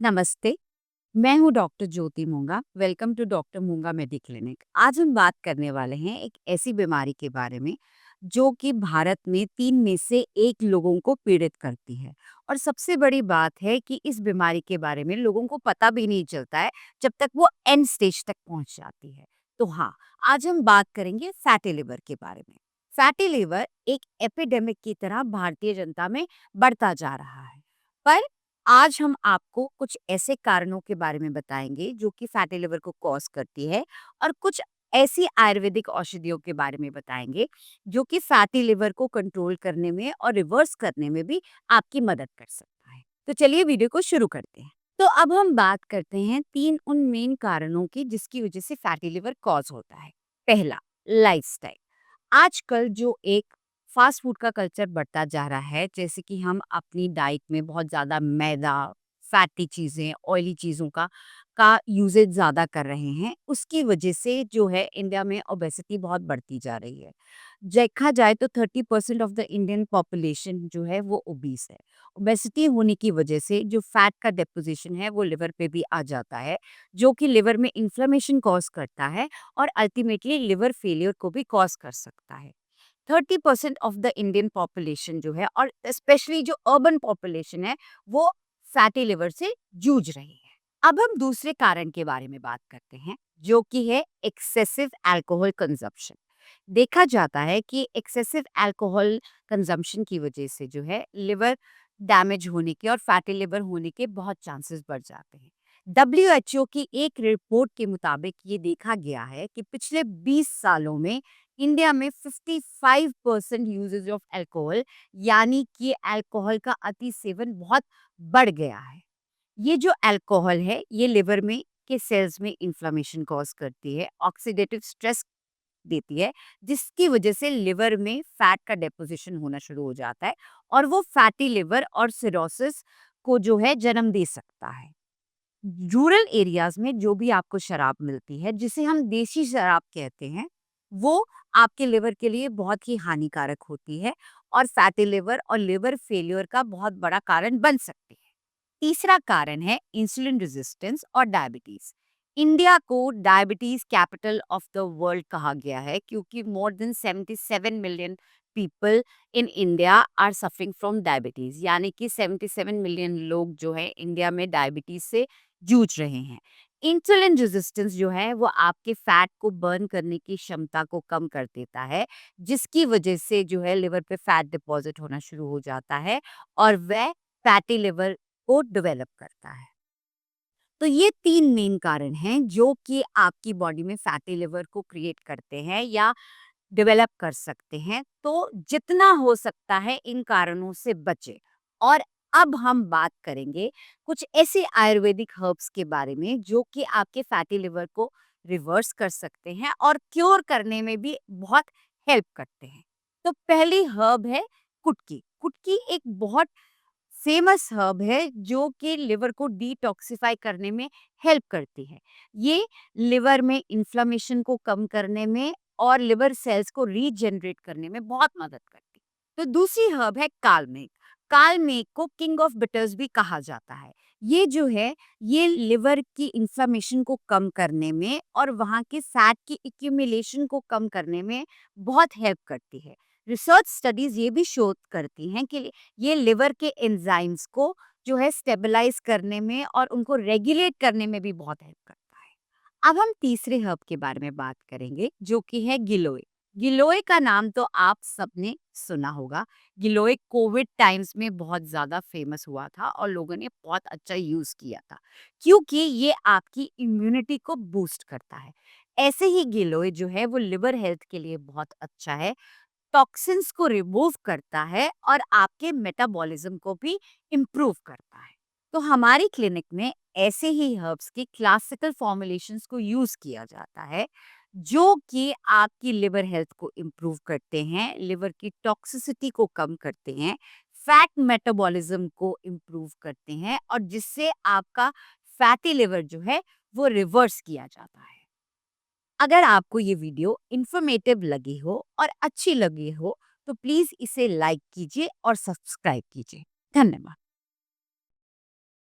नमस्ते, मैं हूँ डॉक्टर ज्योति मूंगा। वेलकम टू डॉक्टर मूंगा मेडी क्लिनिक। आज हम बात करने वाले हैं एक ऐसी बीमारी के बारे में जो कि भारत में 3 में से 1 लोगों को पीड़ित करती है। और सबसे बड़ी बात है कि इस बीमारी के बारे में लोगों को पता भी नहीं चलता है जब तक वो एंड स्टेज तक पहुंच जाती है। तो हाँ, आज हम बात करेंगे फैटी लिवर के बारे में। फैटी लिवर एक एपिडेमिक की तरह भारतीय जनता में बढ़ता जा रहा है। पर आज हम आपको कुछ ऐसे कारणों के बारे में बताएंगे जो कि फैटी लिवर को कॉज करती है, और कुछ ऐसी आयुर्वेदिक औषधियों के बारे में बताएंगे जो कि फैटी लिवर को कंट्रोल करने में और रिवर्स करने में भी आपकी मदद कर सकता है। तो चलिए वीडियो को शुरू करते हैं। तो अब हम बात करते हैं 3 उन मेन कारणों की जिसकी वजह से फैटी लिवर कॉज होता है। पहला, लाइफस्टाइल। आजकल जो एक फास्ट फूड का कल्चर बढ़ता जा रहा है, जैसे कि हम अपनी डाइट में बहुत ज़्यादा मैदा, फैटी चीज़ें, ऑयली चीज़ों का यूजेज ज़्यादा कर रहे हैं, उसकी वजह से जो है इंडिया में ओबेसिटी बहुत बढ़ती जा रही है। देखा जाए तो 30% ऑफ द इंडियन पॉपुलेशन जो है वो ओबीस है। ओबेसिटी होने की वजह से जो फैट का डिपोजिशन है वो लिवर पे भी आ जाता है, जो कि लिवर में इन्फ्लेमेशन कॉज करता है और अल्टीमेटली लिवर फेलियर को भी कॉज कर सकता है। 30% ऑफ द इंडियन पॉपुलेशन जो है, और स्पेशली जो अर्बन पॉपुलेशन है, वो फैटी लिवर से जूझ रही है। अब हम दूसरे कारण के बारे में बात करते हैं जो कि है एक्सेसिव अल्कोहल कंजप्शन। देखा जाता है कि एक्सेसिव अल्कोहल कंजम्पशन की वजह से जो है लिवर डैमेज होने के और फैटी लिवर होने के बहुत चांसेस बढ़ जाते हैं। WHO की एक रिपोर्ट के मुताबिक ये देखा गया है कि पिछले 20 सालों में इंडिया में 55% यूजेज ऑफ अल्कोहल, यानी कि अल्कोहल का अति सेवन बहुत बढ़ गया है। ये जो अल्कोहल है ये लिवर में के सेल्स में इन्फ्लेमेशन कॉज करती है, ऑक्सीडेटिव स्ट्रेस देती है, जिसकी वजह से लिवर में फैट का डेपोजिशन होना शुरू हो जाता है और वो फैटी लिवर और सिरोसिस को जो है जन्म दे सकता है। रूरल एरियाज में जो भी आपको शराब मिलती है, जिसे हम देसी शराब कहते हैं, वो आपके लिवर के लिए बहुत ही हानिकारक होती है और फैटी लिवर और लिवर फेलियर का बहुत बड़ा कारण बन सकती है। तीसरा कारण है इंसुलिन रेजिस्टेंस और डायबिटीज। इंडिया को diabetes capital of the world कहा गया है क्योंकि more than 77 million people in India are suffering from diabetes, यानी कि 77 मिलियन लोग जो है इंडिया में डायबिटीज से जूझ रहे हैं। इंसुलिन रेजिस्टेंस जो है वो आपके फैट को बर्न करने की क्षमता को कम कर देता है, जिसकी वजह से जो है लिवर पे फैट डिपॉजिट होना शुरू हो जाता है और वह फैटी लिवर को डेवलप करता है। तो ये 3 मेन कारण हैं जो कि आपकी बॉडी में फैटी लिवर को क्रिएट करते हैं या डेवलप कर सकते हैं। तो जितना हो सकता है इन कारणों से बचे। और अब हम बात करेंगे कुछ ऐसे आयुर्वेदिक हर्ब्स के बारे में जो कि आपके फैटी लिवर को रिवर्स कर सकते हैं और क्योर करने में भी बहुत हेल्प करते हैं। तो पहली हर्ब है कुटकी। कुटकी एक बहुत फेमस हर्ब है जो कि लिवर को डिटॉक्सिफाई करने में हेल्प करती है। ये लिवर में इन्फ्लेमेशन को कम करने में और लिवर सेल्स को रीजनरेट करने में बहुत मदद करती है। तो दूसरी हर्ब है कालमेघ। कालमेघ को किंग ऑफ बिटर्स भी कहा जाता है। ये जो है ये लिवर की इन्फ्लेमेशन को कम करने में और वहाँ के फैट की एक्यूमुलेशन को कम करने में बहुत हेल्प करती है। रिसर्च स्टडीज ये भी शोध करती हैं कि ये लिवर के एंजाइम्स को जो है स्टेबलाइज करने में और उनको रेगुलेट करने में भी बहुत हेल्प करता है। अब हम तीसरे हर्ब के बारे में बात करेंगे जो कि है गिलोय। गिलोय का नाम तो आप सबने सुना होगा। गिलोय कोविड टाइम्स में बहुत ज़्यादा फेमस हुआ था और लोगों ने बहुत अच्छा यूज़ किया था क्योंकि ये आपकी इम्यूनिटी को बूस्ट करता है। ऐसे ही गिलोय जो है वो लिवर हेल्थ के लिए बहुत अच्छा है, टॉक्सिन्स को रिमूव करता है और आपके मेटाबॉलिज्म को भी इम्प्रूव करता है। तो हमारी क्लिनिक में ऐसे ही हर्ब्स की क्लासिकल फॉर्मुलेशंस को यूज किया जाता है जो कि आपकी लिवर हेल्थ को इम्प्रूव करते हैं, लिवर की टॉक्सिसिटी को कम करते हैं, फैट मेटाबॉलिज्म को इम्प्रूव करते हैं और जिससे आपका फैटी लिवर जो है वो रिवर्स किया जाता है। अगर आपको ये वीडियो इन्फॉर्मेटिव लगी हो और अच्छी लगी हो तो प्लीज़ इसे लाइक कीजिए और सब्सक्राइब कीजिए। धन्यवाद।